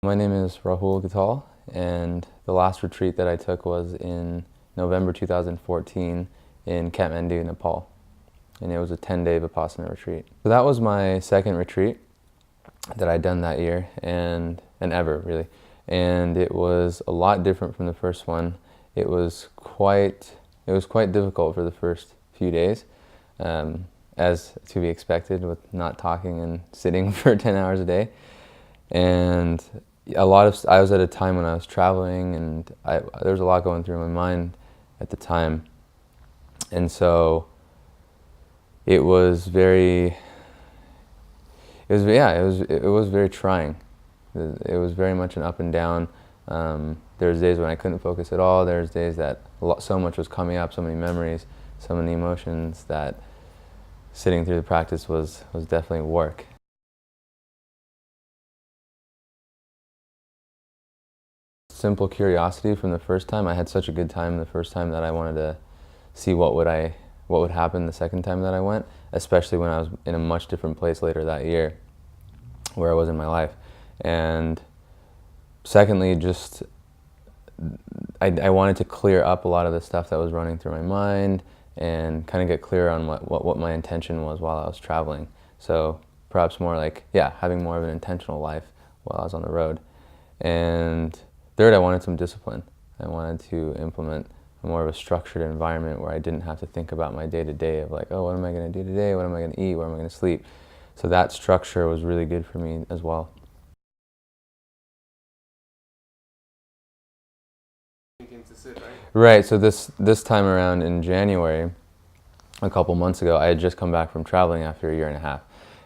My name is Rahul Guttal, and the last retreat that I took was in November 2014 in Kathmandu, Nepal. And it was a 10-day Vipassana retreat. So that was my second retreat that I'd done that year, and ever, really. And it was a lot different from the first one. It was quite difficult for the first few days, as to be expected with not talking and sitting for 10 hours a day. And I was at a time when I was traveling, and there was a lot going through my mind at the time. And so it was very trying. It was very much an up and down. There was days when I couldn't focus at all. There was days that so much was coming up, so many memories, so many emotions, that sitting through the practice was definitely work. Simple curiosity from the first time. I had such a good time the first time that I wanted to see what would happen the second time that I went, especially when I was in a much different place later that year where I was in my life. And secondly, just I wanted to clear up a lot of the stuff that was running through my mind and kind of get clear on what my intention was while I was traveling. So perhaps more like, having more of an intentional life while I was on the road. And third, I wanted some discipline. I wanted to implement more of a structured environment where I didn't have to think about my day-to-day of like, oh, what am I going to do today? What am I going to eat? Where am I going to sleep? So that structure was really good for me as well. Right, so this time around in January, a couple months ago, I had just come back from traveling after a year and a half.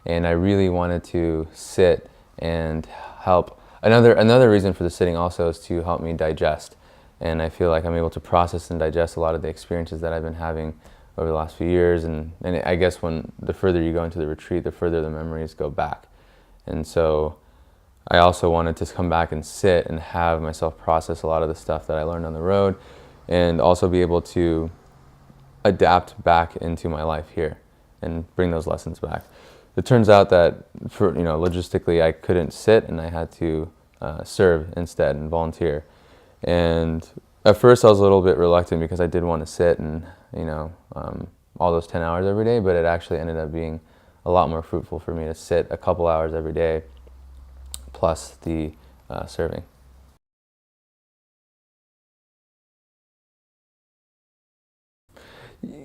And I really wanted to sit and help. Another reason for the sitting also is to help me digest. And I feel like I'm able to process and digest a lot of the experiences that I've been having over the last few years. And I guess the further you go into the retreat, the further the memories go back. And so I also wanted to come back and sit and have myself process a lot of the stuff that I learned on the road, and also be able to adapt back into my life here and bring those lessons back. It turns out that logistically I couldn't sit, and I had to serve instead and volunteer. And at first I was a little bit reluctant because I did want to sit and all those 10 hours every day, but it actually ended up being a lot more fruitful for me to sit a couple hours every day plus the serving.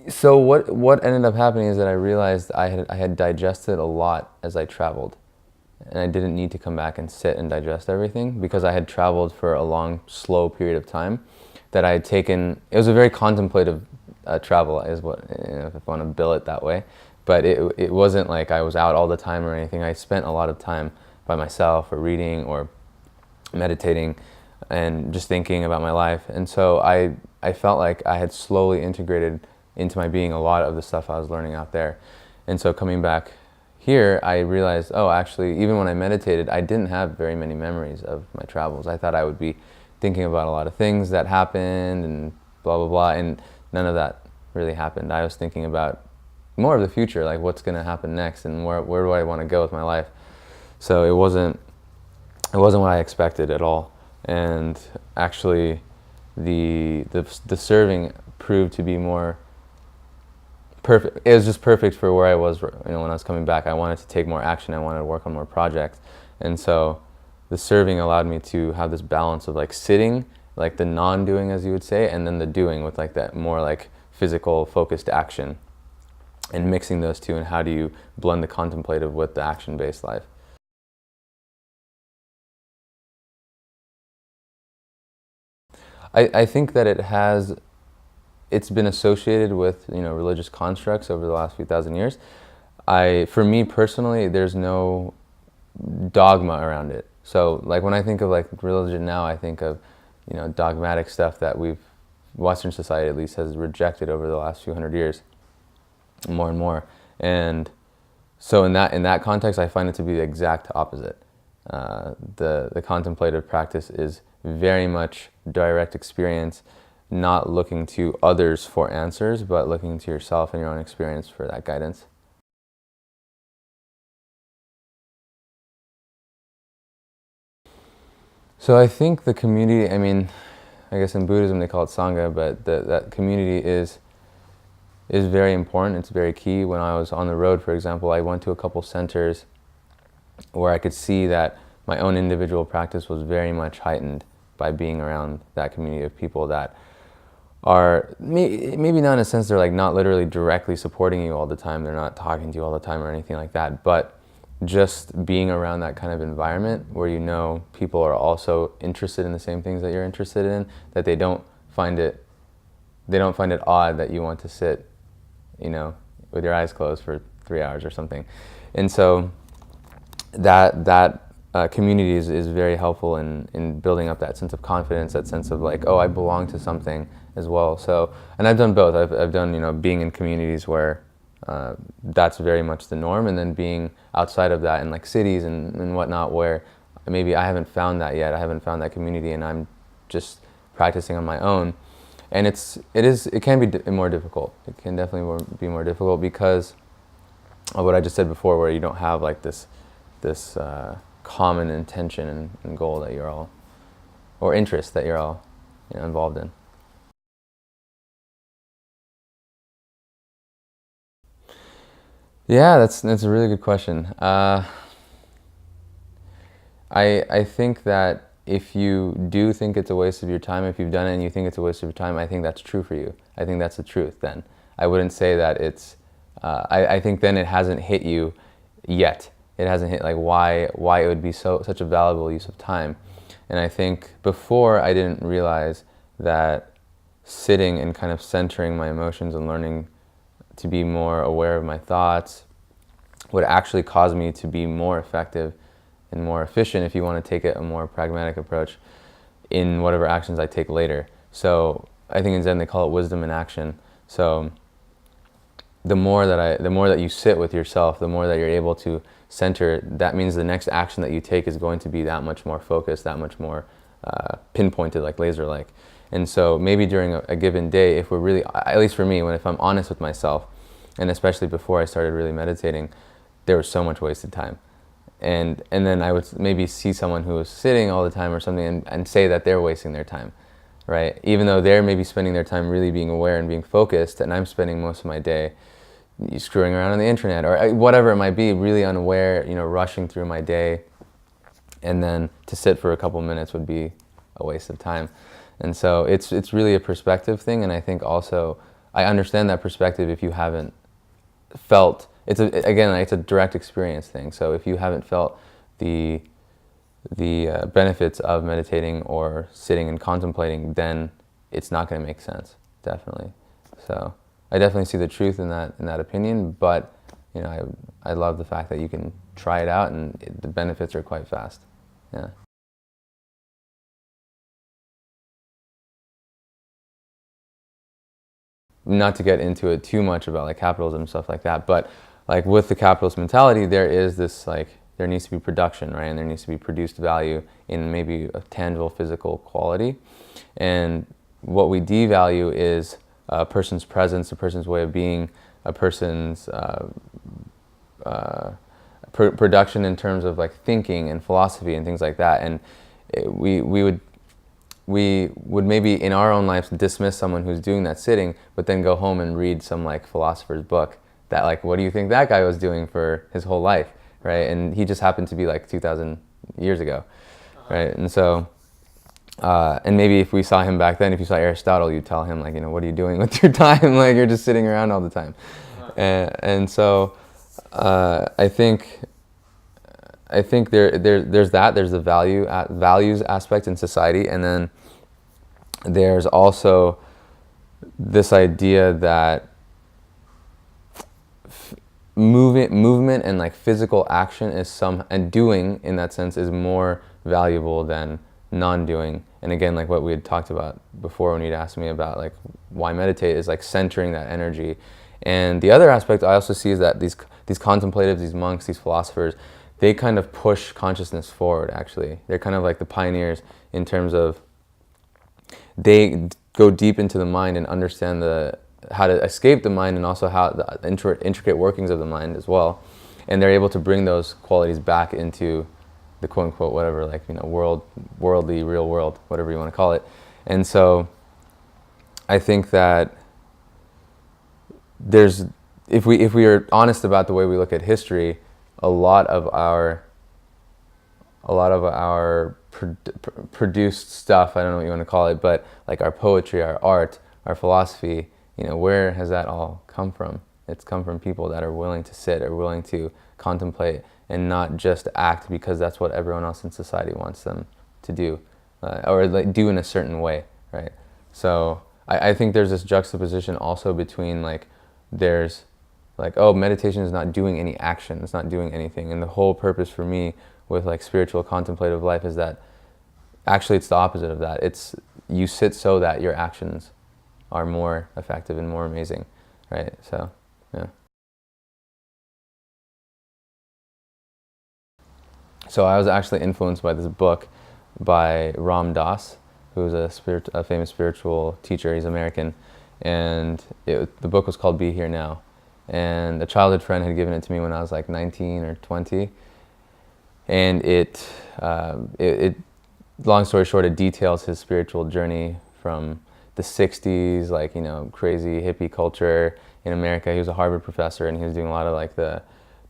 So what ended up happening is that I realized I had digested a lot as I traveled, and I didn't need to come back and sit and digest everything because I had traveled for a long, slow period of time that I had taken. It was a very contemplative travel, is what, if I want to bill it that way. But it wasn't like I was out all the time or anything. I spent a lot of time by myself, or reading, or meditating, and just thinking about my life. And so I felt like I had slowly integrated into my being a lot of the stuff I was learning out there. And so coming back here, I realized, oh, actually, even when I meditated, I didn't have very many memories of my travels. I thought I would be thinking about a lot of things that happened and blah, blah, blah, and none of that really happened. I was thinking about more of the future, like what's going to happen next and where do I want to go with my life. So it wasn't what I expected at all. And actually, the serving proved to be more perfect. It was just perfect for where I was, when I was coming back. I wanted to take more action. I wanted to work on more projects. And so the serving allowed me to have this balance of like sitting, like the non-doing, as you would say, and then the doing with like that more like physical focused action, and mixing those two, and how do you blend the contemplative with the action-based life. I think that it's been associated with religious constructs over the last few thousand years. For me personally, there's no dogma around it. So like when I think of like religion now, I think of dogmatic stuff that Western society at least has rejected over the last few hundred years, more and more. And so in that context, I find it to be the exact opposite. The contemplative practice is very much direct experience, not looking to others for answers, but looking to yourself and your own experience for that guidance. So I think the community, I mean, I guess in Buddhism they call it Sangha, but that community is very important. It's very key. When I was on the road, for example, I went to a couple centers where I could see that my own individual practice was very much heightened by being around that community of people that are maybe not in a sense they're like not literally directly supporting you all the time, they're not talking to you all the time or anything like that, but just being around that kind of environment where you know people are also interested in the same things that you're interested in, that they don't find it odd that you want to sit, you know, with your eyes closed for 3 hours or something. And so that community is very helpful in building up that sense of confidence, that sense of like, oh, I belong to something as well. So, and I've done both. I've done, you know, being in communities where that's very much the norm, and then being outside of that in like cities and whatnot where maybe I haven't found that yet. I haven't found that community, and I'm just practicing on my own. And it can be more difficult. It can definitely be more difficult because of what I just said before, where you don't have like this common intention and goal that you're all, or interest that you're all, you know, involved in. Yeah, that's a really good question. I think that if you do think it's a waste of your time, if you've done it and you think it's a waste of your time, I think that's true for you. I think that's the truth then. I wouldn't say that it's, I think then it hasn't hit you yet. It hasn't hit like why it would be such a valuable use of time. And I think before I didn't realize that sitting and kind of centering my emotions and learning to be more aware of my thoughts would actually cause me to be more effective and more efficient, if you want to take it a more pragmatic approach, in whatever actions I take later. So I think in Zen they call it wisdom in action. So the more that you sit with yourself, the more that you're able to center, that means the next action that you take is going to be that much more focused, that much more pinpointed, like laser-like. And so maybe during a given day, if we're really, at least for me, if I'm honest with myself, and especially before I started really meditating, there was so much wasted time. And then I would maybe see someone who was sitting all the time or something and say that they're wasting their time, right? Even though they're maybe spending their time really being aware and being focused, and I'm spending most of my day screwing around on the internet or whatever it might be, really unaware, you know, rushing through my day, and then to sit for a couple minutes would be a waste of time. And so it's really a perspective thing, and I think also I understand that perspective if you haven't felt, it's a direct experience thing. So if you haven't felt the benefits of meditating or sitting and contemplating, then it's not going to make sense, definitely. So I definitely see the truth in that opinion, but you know, I love the fact that you can try it out and the benefits are quite fast. Yeah. Not to get into it too much about like capitalism and stuff like that, but like with the capitalist mentality, there is this like, there needs to be production, right? And there needs to be produced value in maybe a tangible physical quality. And what we devalue is a person's presence, a person's way of being, a person's production in terms of like thinking and philosophy and things like that. And we would maybe in our own lives dismiss someone who's doing that sitting, but then go home and read some like philosopher's book that like, what do you think that guy was doing for his whole life, right? And he just happened to be like 2,000 years ago, right? And so, and maybe if we saw him back then, if you saw Aristotle, you'd tell him like, you know, what are you doing with your time? Like you're just sitting around all the time. And so I think there's the values aspect in society, and then there's also this idea that movement and like physical action and doing in that sense is more valuable than non-doing. And again, like what we had talked about before when you'd asked me about like why meditate, is like centering that energy. And the other aspect I also see is that these contemplatives, these monks, these philosophers, they kind of push consciousness forward, actually. They're kind of like the pioneers in terms of they go deep into the mind and understand how to escape the mind, and also how the intricate workings of the mind as well. And they're able to bring those qualities back into the quote unquote whatever, like, worldly, real world, whatever you want to call it. And so I think that there's, if we are honest about the way we look at history, a lot of our produced stuff, I don't know what you want to call it, but like our poetry, our art, our philosophy, where has that all come from? It's come from people that are willing to sit, or willing to contemplate, and not just act because that's what everyone else in society wants them to do, or like do in a certain way, right? So I think there's this juxtaposition also between there's oh, meditation is not doing any action, it's not doing anything, and the whole purpose for me with spiritual contemplative life is that actually it's the opposite of that. It's you sit so that your actions are more effective and more amazing, right? So yeah. So I was actually influenced by this book by Ram Dass, who's a famous spiritual teacher. He's American, and the book was called Be Here Now. And a childhood friend had given it to me when I was 19 or 20, and it long story short, it details his spiritual journey from the 60s, crazy hippie culture in America. He was a Harvard professor, and he was doing a lot of the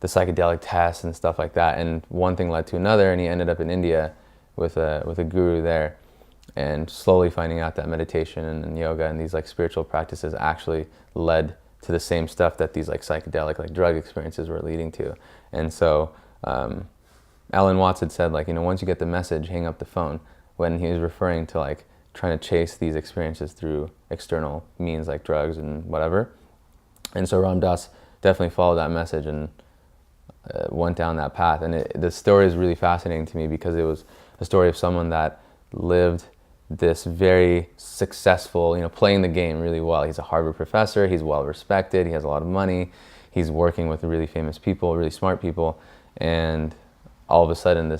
psychedelic tests and stuff like that. And one thing led to another, and he ended up in India with a guru there, and slowly finding out that meditation and yoga and these spiritual practices actually led to the same stuff that these psychedelic drug experiences were leading to. And so Alan Watts had said once you get the message, hang up the phone, when he was referring to trying to chase these experiences through external means like drugs and whatever. And so Ram Dass definitely followed that message and went down that path. And the story is really fascinating to me because it was a story of someone that lived this very successful, playing the game really well. He's a Harvard professor, he's well respected, he has a lot of money, he's working with really famous people, really smart people, and all of a sudden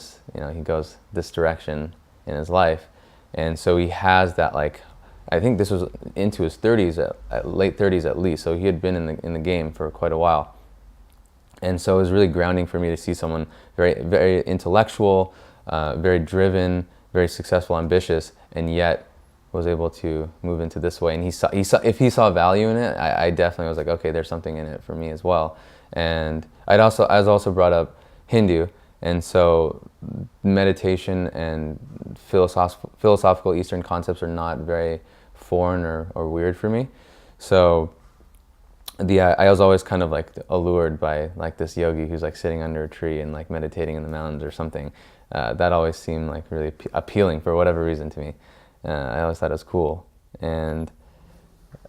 he goes this direction in his life. And so he has that I think this was into his 30s, late 30s at least, so he had been in the game for quite a while. And so it was really grounding for me to see someone very, very intellectual, very driven, very successful, ambitious, and yet was able to move into this way. And if he saw value in it, I definitely was okay, there's something in it for me as well. And I was also brought up Hindu, and so meditation and philosophical Eastern concepts are not very foreign or weird for me. So I was always kind of allured by this yogi who's sitting under a tree and meditating in the mountains or something. That always seemed really appealing for whatever reason to me. I always thought it was cool, and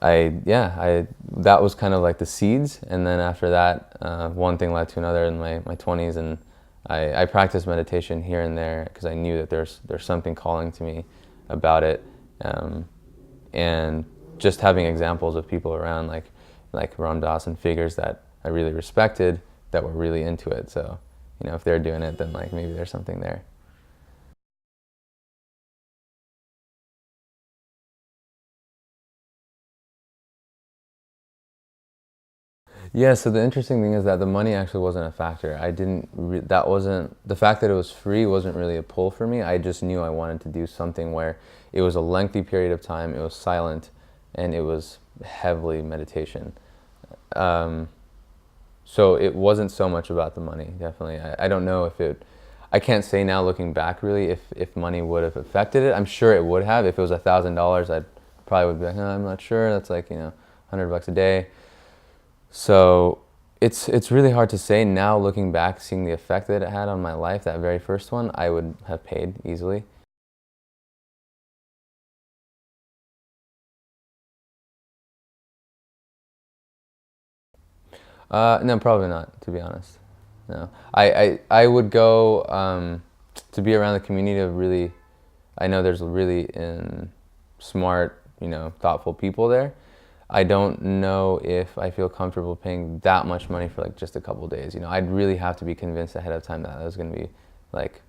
that was kind of the seeds. And then after that, one thing led to another in my 20s, and I practiced meditation here and there because I knew that there's something calling to me about it, and just having examples of people around like Ram Dass and figures that I really respected that were really into it. So if they're doing it, then maybe there's something there. Yeah, so the interesting thing is that the money actually wasn't a factor. That wasn't, the fact that it was free wasn't really a pull for me. I just knew I wanted to do something where it was a lengthy period of time, it was silent, and it was heavily meditation. So it wasn't so much about the money, definitely. I don't know I can't say now looking back really if money would have affected it. I'm sure it would have. If it was $1,000, I'd probably would be I'm not sure. That's $100 a day. So it's really hard to say now looking back, seeing the effect that it had on my life. That very first one, I would have paid easily. No, probably not, to be honest. No, I would go to be around the community of really, I know there's really smart, thoughtful people there. I don't know if I feel comfortable paying that much money for just a couple of days. I'd really have to be convinced ahead of time that was going to be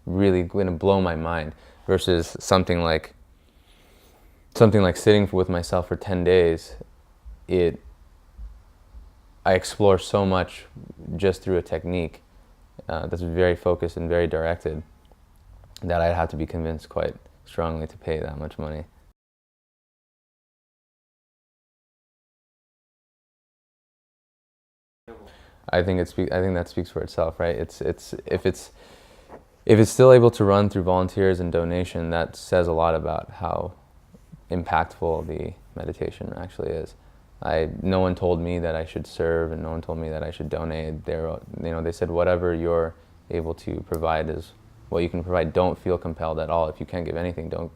really going to blow my mind versus something like sitting with myself for 10 days. I explore so much just through a technique that's very focused and very directed. that I'd have to be convinced quite strongly to pay that much money. I think I think that speaks for itself, right? If it's still able to run through volunteers and donation, that says a lot about how impactful the meditation actually is. No one told me that I should serve, and no one told me that I should donate. They said whatever you're able to provide is what you can provide. Don't feel compelled at all. If you can't give anything, don't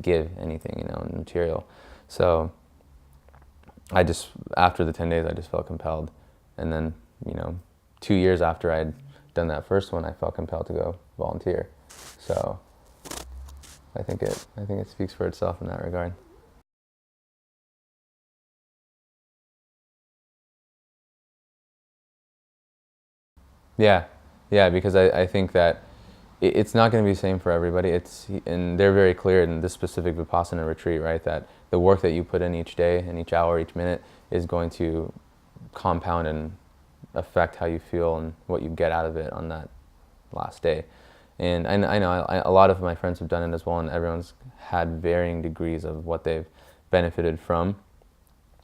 give anything, material. So after the 10 days, I just felt compelled. And then, 2 years after I'd done that first one, I felt compelled to go volunteer. So I think it speaks for itself in that regard. Yeah, yeah, because I think that it's not going to be the same for everybody. And they're very clear in this specific Vipassana retreat, right, that the work that you put in each day and each hour, each minute is going to compound and affect how you feel and what you get out of it on that last day. And I know a lot of my friends have done it as well, and everyone's had varying degrees of what they've benefited from.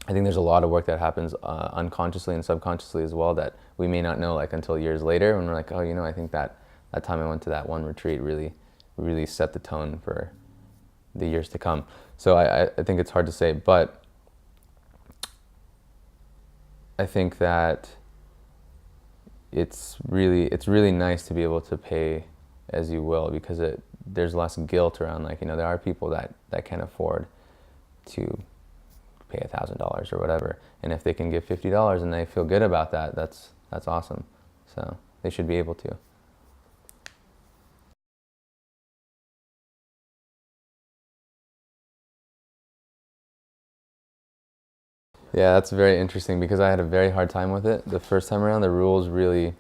I think there's a lot of work that happens unconsciously and subconsciously as well that we may not know until years later when we're like, oh, I think that time I went to that one retreat really set the tone for the years to come. So I think it's hard to say, but I think that it's really nice to be able to pay as you will, because there's less guilt around there are people that can't afford to pay $1,000 or whatever, and if they can give $50 and they feel good about that, that's awesome. So they should be able to. Yeah, that's very interesting because I had a very hard time with it the first time around. The rules really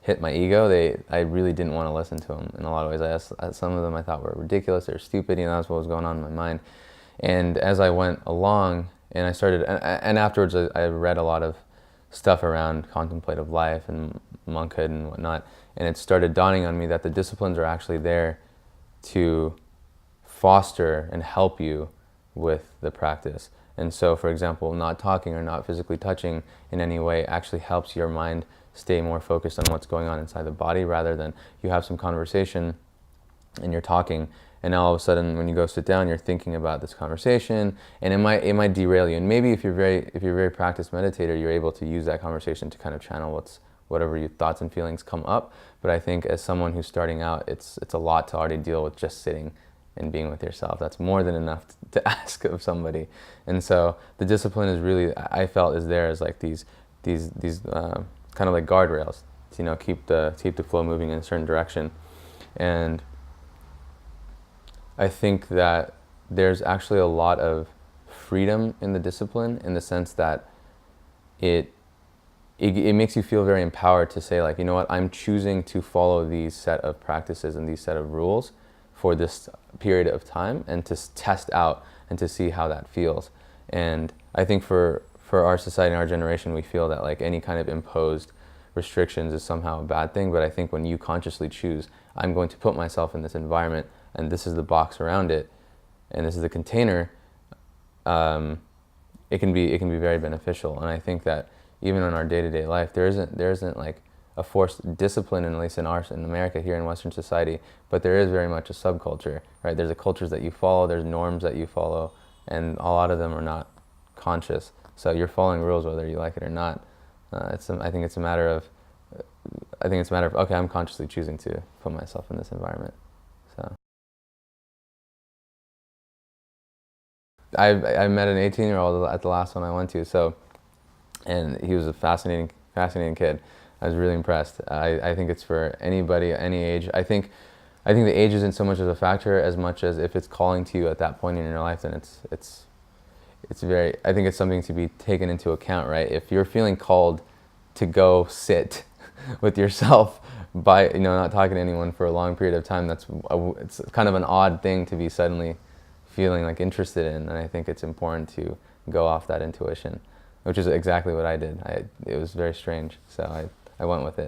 hit my ego. I really didn't want to listen to them in a lot of ways. Some of them I thought were ridiculous, they were stupid, that's what was going on in my mind. And as I went along and I started, and afterwards I read a lot of stuff around contemplative life and monkhood and whatnot, and it started dawning on me that the disciplines are actually there to foster and help you with the practice. And so, for example, not talking or not physically touching in any way actually helps your mind stay more focused on what's going on inside the body, rather than you have some conversation and you're talking, and now all of a sudden when you go sit down, you're thinking about this conversation, and it might derail you. And maybe if you're very practiced meditator, you're able to use that conversation to kind of channel whatever your thoughts and feelings come up. But I think as someone who's starting out, it's a lot to already deal with just sitting and being with yourself. That's more than enough to ask of somebody. And so the discipline is really, I felt, is there as these kind of like guardrails to keep the flow moving in a certain direction. And I think that there's actually a lot of freedom in the discipline, in the sense that it makes you feel very empowered to say, you know what, I'm choosing to follow these set of practices and these set of rules for this period of time, and to test out and to see how that feels. And I think for our society and our generation, we feel that any kind of imposed restrictions is somehow a bad thing. But I think when you consciously choose, I'm going to put myself in this environment, and this is the box around it, and this is the container, it can be very beneficial. And I think that even in our day-to-day life, there isn't a forced discipline, at least in America, here in Western society, but there is very much a subculture, right? There's the cultures that you follow, there's norms that you follow, and a lot of them are not conscious. So you're following rules whether you like it or not. I think it's a matter of okay, I'm consciously choosing to put myself in this environment. So I met an 18-year-old at the last one I went to. So, and he was a fascinating kid. I was really impressed. I think it's for anybody, any age. I think the age isn't so much as a factor as much as if it's calling to you at that point in your life, then it's very, I think it's something to be taken into account, right? If you're feeling called to go sit with yourself by, not talking to anyone for a long period of time, it's kind of an odd thing to be suddenly feeling interested in. And I think it's important to go off that intuition, which is exactly what I did. It was very strange, so I went with it.